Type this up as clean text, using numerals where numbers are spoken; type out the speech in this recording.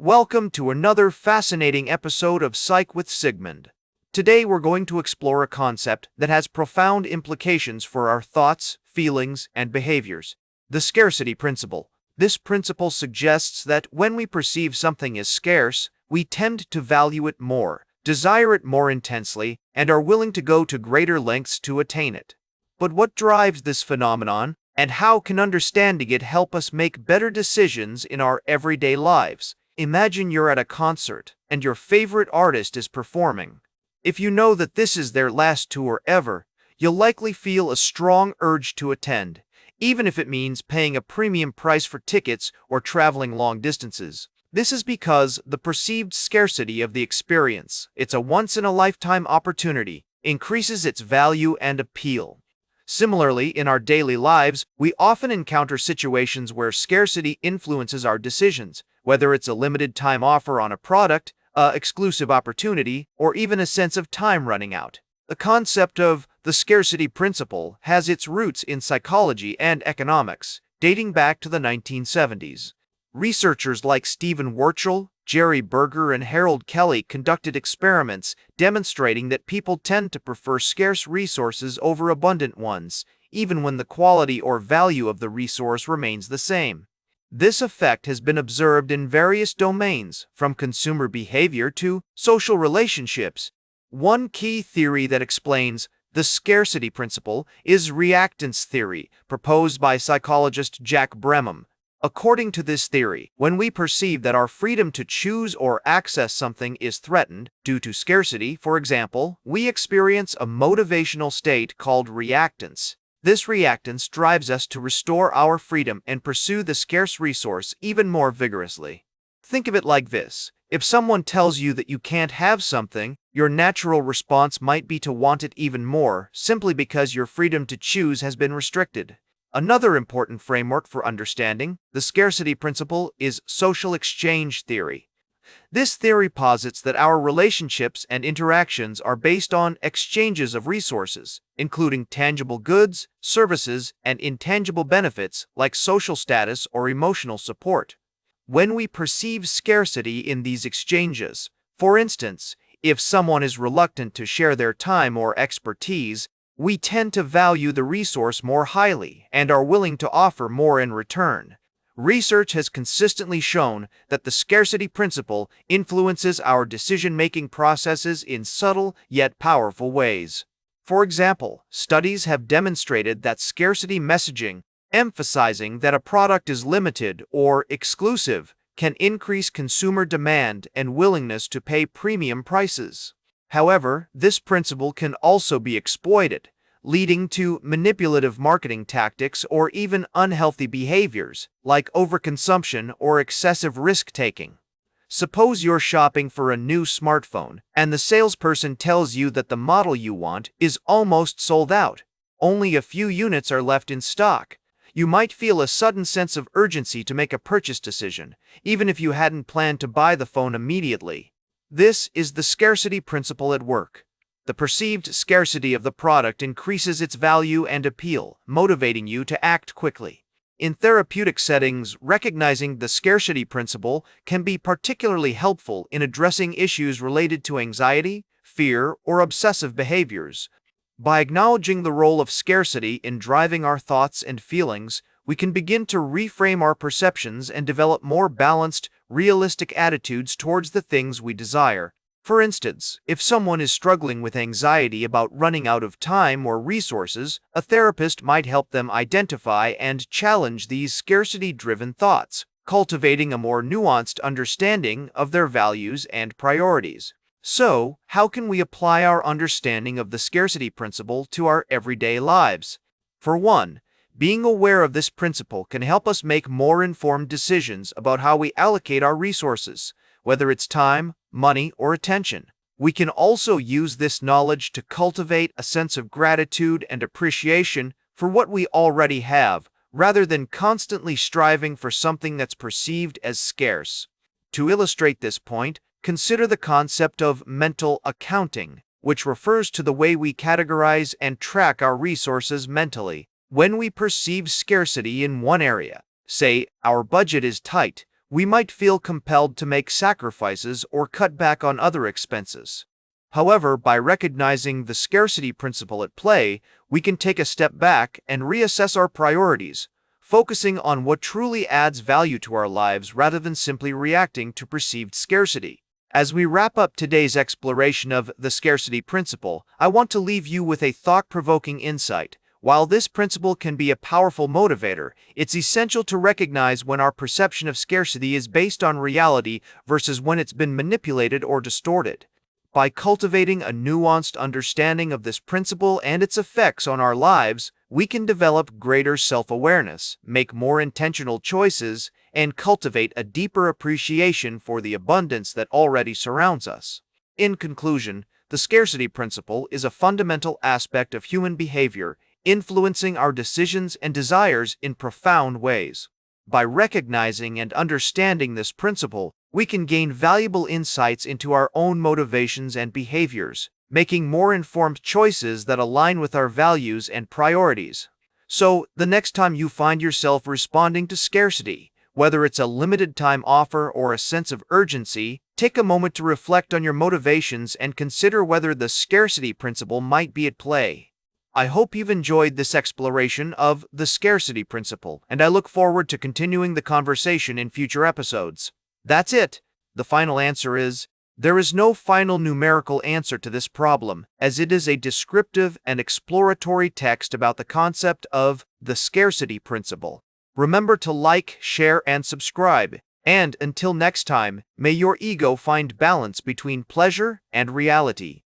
Welcome to another fascinating episode of Psych with Sigmund. Today we're going to explore a concept that has profound implications for our thoughts, feelings, and behaviors: the scarcity principle. This principle suggests that when we perceive something as scarce, we tend to value it more, desire it more intensely, and are willing to go to greater lengths to attain it. But what drives this phenomenon, and how can understanding it help us make better decisions in our everyday lives? Imagine you're at a concert, and your favorite artist is performing. If you know that this is their last tour ever, you'll likely feel a strong urge to attend, even if it means paying a premium price for tickets or traveling long distances. This is because the perceived scarcity of the experience, it's a once-in-a-lifetime opportunity, increases its value and appeal. Similarly, in our daily lives, we often encounter situations where scarcity influences our decisions, whether it's a limited time offer on a product, an exclusive opportunity, or even a sense of time running out. The concept of the scarcity principle has its roots in psychology and economics, dating back to the 1970s. Researchers like Stephen Wurtzel, Jerry Berger, and Harold Kelly conducted experiments demonstrating that people tend to prefer scarce resources over abundant ones, even when the quality or value of the resource remains the same. This effect has been observed in various domains, from consumer behavior to social relationships. One key theory that explains the scarcity principle is reactance theory, proposed by psychologist Jack Bremham. According to this theory, when we perceive that our freedom to choose or access something is threatened due to scarcity, for example, we experience a motivational state called reactance. This reactance drives us to restore our freedom and pursue the scarce resource even more vigorously. Think of it like this: if someone tells you that you can't have something, your natural response might be to want it even more, simply because your freedom to choose has been restricted. Another important framework for understanding the scarcity principle is social exchange theory. This theory posits that our relationships and interactions are based on exchanges of resources, including tangible goods, services, and intangible benefits like social status or emotional support. When we perceive scarcity in these exchanges, for instance, if someone is reluctant to share their time or expertise, we tend to value the resource more highly and are willing to offer more in return. Research has consistently shown that the scarcity principle influences our decision-making processes in subtle yet powerful ways. For example, studies have demonstrated that scarcity messaging, emphasizing that a product is limited or exclusive, can increase consumer demand and willingness to pay premium prices. However, this principle can also be exploited, leading to manipulative marketing tactics or even unhealthy behaviors, like overconsumption or excessive risk-taking. Suppose you're shopping for a new smartphone, and the salesperson tells you that the model you want is almost sold out. Only a few units are left in stock. You might feel a sudden sense of urgency to make a purchase decision, even if you hadn't planned to buy the phone immediately. This is the scarcity principle at work. The perceived scarcity of the product increases its value and appeal, motivating you to act quickly. In therapeutic settings, recognizing the scarcity principle can be particularly helpful in addressing issues related to anxiety, fear, or obsessive behaviors. By acknowledging the role of scarcity in driving our thoughts and feelings, we can begin to reframe our perceptions and develop more balanced, realistic attitudes towards the things we desire. For instance, if someone is struggling with anxiety about running out of time or resources, a therapist might help them identify and challenge these scarcity-driven thoughts, cultivating a more nuanced understanding of their values and priorities. So, how can we apply our understanding of the scarcity principle to our everyday lives? For one, being aware of this principle can help us make more informed decisions about how we allocate our resources, whether it's time, money, or attention. We can also use this knowledge to cultivate a sense of gratitude and appreciation for what we already have, rather than constantly striving for something that's perceived as scarce. To illustrate this point, consider the concept of mental accounting, which refers to the way we categorize and track our resources mentally. When we perceive scarcity in one area, say our budget is tight, we might feel compelled to make sacrifices or cut back on other expenses. However, by recognizing the scarcity principle at play, we can take a step back and reassess our priorities, focusing on what truly adds value to our lives rather than simply reacting to perceived scarcity. As we wrap up today's exploration of the scarcity principle, I want to leave you with a thought-provoking insight. While this principle can be a powerful motivator, it's essential to recognize when our perception of scarcity is based on reality versus when it's been manipulated or distorted. By cultivating a nuanced understanding of this principle and its effects on our lives, we can develop greater self-awareness, make more intentional choices, and cultivate a deeper appreciation for the abundance that already surrounds us. In conclusion, the scarcity principle is a fundamental aspect of human behavior, influencing our decisions and desires in profound ways. By recognizing and understanding this principle, we can gain valuable insights into our own motivations and behaviors, making more informed choices that align with our values and priorities. So, the next time you find yourself responding to scarcity, whether it's a limited time offer or a sense of urgency, take a moment to reflect on your motivations and consider whether the scarcity principle might be at play. I hope you've enjoyed this exploration of the scarcity principle, and I look forward to continuing the conversation in future episodes. That's it. The final answer is, there is no final numerical answer to this problem, as it is a descriptive and exploratory text about the concept of the scarcity principle. Remember to like, share, and subscribe. And until next time, may your ego find balance between pleasure and reality.